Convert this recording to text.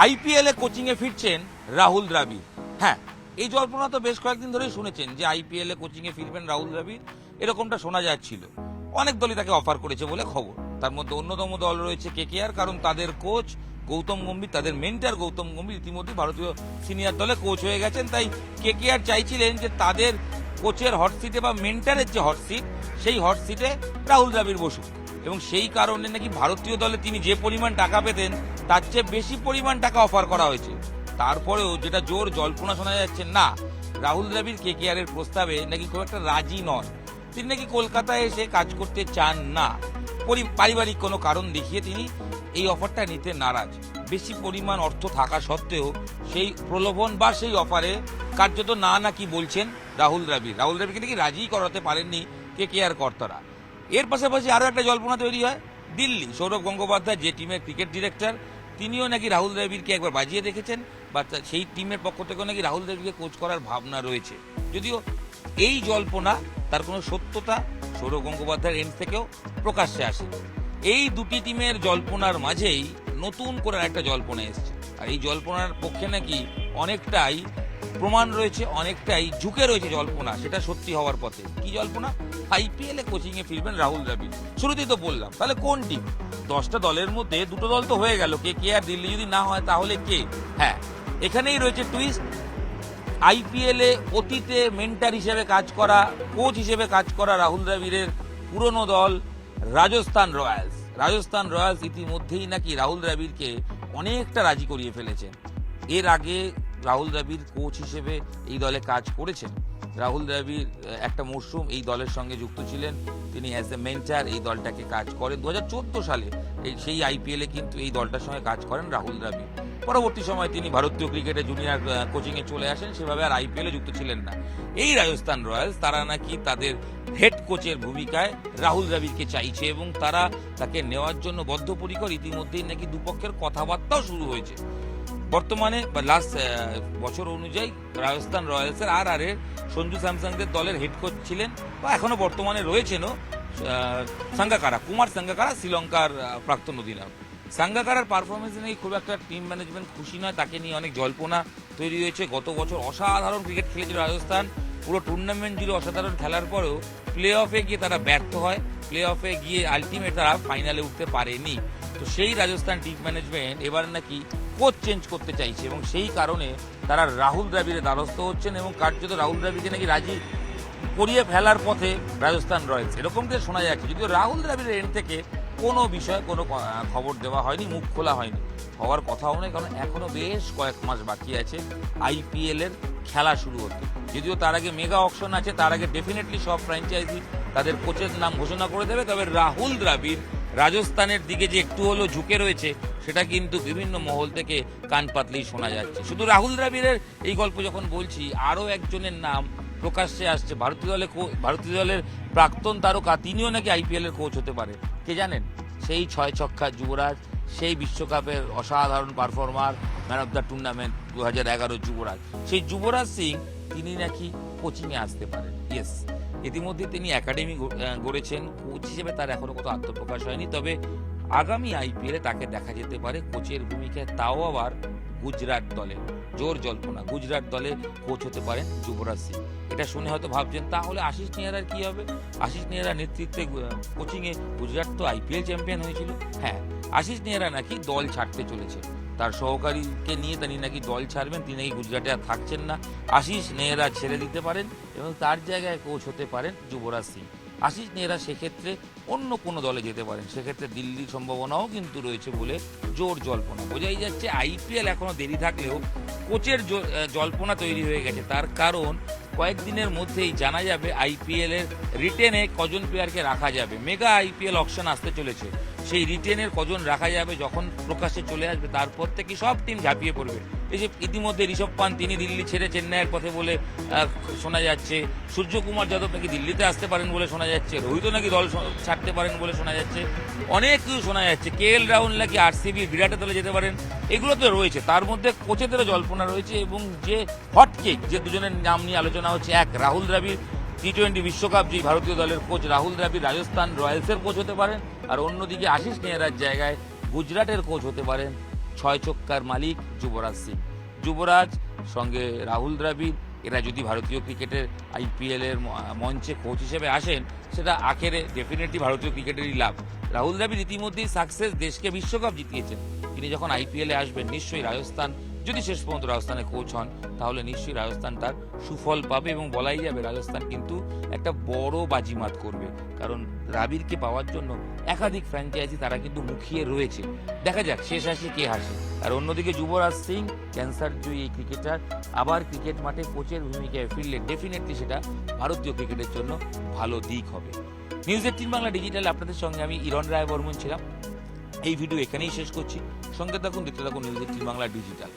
আইপিএলে কোচিংয়ে ফিরছেন রাহুল দ্রাবিড়। হ্যাঁ, এই জল্পনা তো বেশ কয়েকদিন ধরেই শুনেছেন যে আইপিএলে কোচিংয়ে ফিরবেন রাহুল দ্রাবিড়, এরকমটা শোনা যাচ্ছিল। অনেক দলই তাকে অফার করেছে বলে খবর। তার মধ্যে অন্যতম দল রয়েছে কেকেআর, কারণ তাদের কোচ গৌতম গম্ভীর, তাদের মেন্টর গৌতম গম্ভীর ইতিমধ্যে ভারতীয় সিনিয়র দলে কোচ হয়ে গেছেন। তাই কেকেআর চাইছিলেন যে তাদের কোচের হট সিটে বা মেন্টারের যে হট সিট, সেই হট সিটে রাহুল দ্রাবিড় বসুক। এবং সেই কারণে নাকি ভারতীয় দলে তিনি যে পরিমাণ টাকা পেতেন তার চেয়ে বেশি পরিমাণ টাকা অফার করা হয়েছে। তারপরেও যেটা জোর জল্পনা শোনা যাচ্ছে, না, রাহুল দ্রাবিড় কেকেআর এর প্রস্তাবে নাকি খুব একটা রাজি নন। তিনি নাকি কলকাতায় এসে কাজ করতে চান না। পারিবারিক কোনো কারণ দেখিয়ে তিনি এই অফারটা নিতে নারাজ। বেশি পরিমাণ অর্থ থাকা সত্ত্বেও সেই প্রলোভন বা সেই অফারে কার্যত না নাকি বলছেন রাহুল দ্রাবিড়কে নাকি রাজি করাতে পারেননি কেকেআর কর্তারা। এর পাশাপাশি আরো একটা জল্পনা তৈরি হয় দিল্লি। সৌরভ গঙ্গোপাধ্যায় যে টিমের ক্রিকেট ডিরেক্টর, তিনিও নাকি রাহুল দ্রাবিড়কে একবার বাজিয়ে দেখেছেন, বা সেই টিমের পক্ষ থেকেও নাকি রাহুল দ্রাবিড়কে কোচ করার ভাবনা রয়েছে। যদিও এই জল্পনা তার কোনো সত্যতা সৌরভ গঙ্গোপাধ্যায়ের এন্ড থেকেও প্রকাশ্যে আসে। এই দুটি টিমের জল্পনার মাঝেই নতুন করে একটা জল্পনা এসছে, আর এই জল্পনার পক্ষে নাকি অনেকটাই প্রমাণ রয়েছে, অনেকটাই ঝুঁকে রয়েছে জল্পনা সেটা সত্যি হওয়ার পথে। কি জল্পনা? আইপিএল এ কোচিং এ ফিরবেন রাহুল দ্রাবিড়। শুরুতেই তো বললাম, তাহলে কোন টিম? 10টা দলের মধ্যে দুটো দল তো হয়ে গেল, কেকেআর দিল্লি। যদি না হয় তাহলে কে? হ্যাঁ, এখানেই রয়েছে টুইস্ট। আইপিএল এ অতীতে মেন্টার হিসেবে কাজ করা, কোচ হিসেবে কাজ করা রাহুল দ্রাবিড়ের পুরনো দল রাজস্থান রয়্যালস ইতিমধ্যেই নাকি রাহুল দ্রাবিড়কে অনেকটা রাজি করিয়ে ফেলেছেন। এর আগে রাহুল দ্রাবিড় কোচ হিসেবে এই দলে কাজ করেছেন। রাহুল দ্রাবিড় একটা মরশুম এই দলের সঙ্গে যুক্ত ছিলেন। তিনি অ্যাজ এ মেন্টার এই দলটাকে কাজ করেন। 2014 সালে সেই আইপিএলে কিন্তু এই দলটার সঙ্গে কাজ করেন রাহুল দ্রাবিড়। পরবর্তী সময় তিনি ভারতীয় ক্রিকেটে জুনিয়র কোচিংয়ে চলে আসেন, সেভাবে আর আইপিএলে যুক্ত ছিলেন না। এই রাজস্থান রয়্যালস তারা নাকি তাদের হেড কোচের ভূমিকায় রাহুল দ্রাবিড়কে চাইছে এবং তারা তাকে নেওয়ার জন্য বদ্ধপরিকর। ইতিমধ্যেই নাকি দুপক্ষের কথাবার্তাও শুরু হয়েছে। বর্তমানে বা লাস্ট বছর অনুযায়ী রাজস্থান রয়্যালসের আর সঞ্জু স্যামসংদের দলের হেড কোচ ছিলেন, বা এখনো বর্তমানে রয়েছেনও কুমার সাঙ্গাকারা, শ্রীলঙ্কার প্রাক্তন অধিনায়ক। সাঙ্গাকারার পারফরমেন্স নিয়ে খুব একটা টিম ম্যানেজমেন্ট খুশি নয়, তাকে নিয়ে অনেক জল্পনা তৈরি হয়েছে। গত বছর অসাধারণ ক্রিকেট খেলেছিল রাজস্থান, পুরো টুর্নামেন্ট জুড়ে অসাধারণ খেলার পরেও প্লে অফে গিয়ে তারা ব্যর্থ হয়। প্লে অফে গিয়ে আলটিমেট তারা ফাইনালে উঠতে পারেনি। তো সেই রাজস্থান টিম ম্যানেজমেন্ট এবার নাকি কোচ চেঞ্জ করতে চাইছে এবং সেই কারণে তারা রাহুল দ্রাবিড়ের দ্বারস্থ হচ্ছেন এবং কার্যত রাহুল দ্রাবিড়কে নাকি রাজি করিয়ে ফেলার পথে রাজস্থান রয়্যালস, এরকমটা শোনা যাচ্ছে। যদিও রাহুল দ্রাবিড়ের এন্ড থেকে কোনো বিষয়ে কোনো খবর দেওয়া হয়নি, মুখ খোলা হয়নি, হওয়ার কথাও নেই, কারণ এখনো বেশ কয়েক মাস বাকি আছে আইপিএল এর খেলা শুরু হতে। যদিও তার আগে মেগা অকশন আছে, তার আগে ডেফিনেটলি সব ফ্র্যাঞ্চাইজি তাদের কোচের নাম ঘোষণা করে দেবে। তবে রাহুল দ্রাবিড় রাজস্থানের দিকে যে একটু হলেও ঝুঁকে রয়েছে সেটা কিন্তু বিভিন্ন মহল থেকে কান পাতলেই শোনা যাচ্ছে। শুধু রাহুল দ্রাবিড়ের এই গল্প যখন বলছি, আরও একজনের নাম প্রকাশ্যে আসছে। ভারতীয় দলের প্রাক্তন তারকা, তিনিও নাকি আইপিএল এর কোচ হতে পারে। কে জানেন? সেই 6 ছক্কা যুবরাজ, সেই বিশ্বকাপের অসাধারণ performer, man of the tournament 2011 যুবরাজ, সেই যুবরাজ সিং তিনি নাকি কোচিংয়ে আসতে পারেন। ইয়েস, ইতিমধ্যে তিনি একাডেমি গড়েছেন। কোচ হিসেবে তার এখনো কত আত্মপ্রকাশ হয়নি, তবে আগামী আইপিএলে তাকে দেখা যেতে পারে কোচের ভূমিকায়, তাও আবার গুজরাট দলে। জোর জল্পনা, গুজরাট দলে কোচ হতে পারেন যুবরাজ সিং। এটা শুনে হয়তো ভাবছেন তাহলে আশিস নেহরার কি হবে? আশিস নেহরার নেতৃত্বে কোচিংয়ে গুজরাট তো আইপিএল চ্যাম্পিয়ন হয়েছিল। হ্যাঁ, আশিস নেহরা নাকি দল ছাড়তে চলেছে, তার সহকারীকে নিয়ে তিনি নাকি দল ছাড়বেন, তিনি নাকি গুজরাটে আর থাকছেন না। আশিস নেহরা ছেড়ে দিতে পারেন এবং তার জায়গায় কোচ হতে পারেন যুবরাজ সিং। আশিস নেহরা সেক্ষেত্রে অন্য কোনো দলে যেতে পারেন, সেক্ষেত্রে দিল্লির সম্ভাবনাও কিন্তু রয়েছে বলে জোর জল্পনা। বোঝাই যাচ্ছে আইপিএল এখনো দেরি থাকলেও কোচের জল্পনা তৈরি হয়ে গেছে। তার কারণ কয়েকদিনের মধ্যেই জানা যাবে আইপিএল এর রিটেনে কজন প্লেয়ারকে রাখা যাবে। মেগা আইপিএল অকশন আসতে চলেছে, সেই রিটেনের কজন রাখা যাবে যখন প্রকাশ্যে চলে আসবে, তারপর থেকে সব টিম ঝাঁপিয়ে পড়বে। এই যে ইতিমধ্যে ঋষভ পান্ত তিনি দিল্লি ছেড়ে চেন্নাইয়ের পথে বলে শোনা যাচ্ছে, সূর্যকুমার যাদব নাকি দিল্লিতে আসতে পারেন বলে শোনা যাচ্ছে, রোহিতও নাকি দল ছাড়তে পারেন বলে শোনা যাচ্ছে, অনেক কিছু শোনা যাচ্ছে। কেএল রাহুল নাকি আরসিবি বিরাটের দলে যেতে পারেন, এগুলো তো রয়েছে। তার মধ্যে কোচেদেরও জল্পনা রয়েছে এবং যে হটকেক যে দুজনের নাম নিয়ে আলোচনা হচ্ছে, এক রাহুল দ্রাবিড় টি20 বিশ্বকাপ যে ভারতীয় দলের কোচ রাহুল দ্রাবিড় রাজস্থান রয়্যালসের কোচ হতে পারেন, আর অন্যদিকে আশিস নেহরার জায়গায় গুজরাটের কোচ হতে পারেন ছয় ছক্কার মালিক যুবরাজ সিং। যুবরাজ সঙ্গে রাহুল দ্রাবিড় এরা যদি ভারতীয় ক্রিকেটের আইপিএল এর মঞ্চে কোচ হিসেবে আসেন, সেটা আখেরে ডেফিনেটলি ভারতীয় ক্রিকেটেরই লাভ। রাহুল দ্রাবিড় ইতিমধ্যেই সাকসেস, দেশকে বিশ্বকাপ জিতিয়েছেন। তিনি যখন আইপিএল এ আসবেন, নিশ্চয়ই রাজস্থান, যদি শেষ পর্যন্ত রাজস্থানের কোচ হন, তাহলে নিশ্চয়ই রাজস্থান তার সুফল পাবে এবং বলাই যাবে রাজস্থান কিন্তু একটা বড় বাজিমাত করবে। কারণ দ্রাবিড়কে পাওয়ার জন্য একাধিক ফ্র্যাঞ্চাইজি তারা কিন্তু মুখিয়ে রয়েছে। দেখা যাক শেষ হাসি কে হাসে। আর অন্যদিকে যুবরাজ সিং ক্যান্সার জয়ী এই ক্রিকেটার আবার ক্রিকেট মাঠে কোচের ভূমিকায় ফিরলে ডেফিনেটলি সেটা ভারতীয় ক্রিকেটের জন্য ভালো দিক হবে। নিউজ 18 বাংলা ডিজিটাল আপনাদের সঙ্গে আমি ইরণ রায় বর্মন ছিলাম। এই ভিডিও এখানেই শেষ করছি। সঙ্গে থাকুন, দেখতে থাকুন নিউজ 18 বাংলা ডিজিটাল।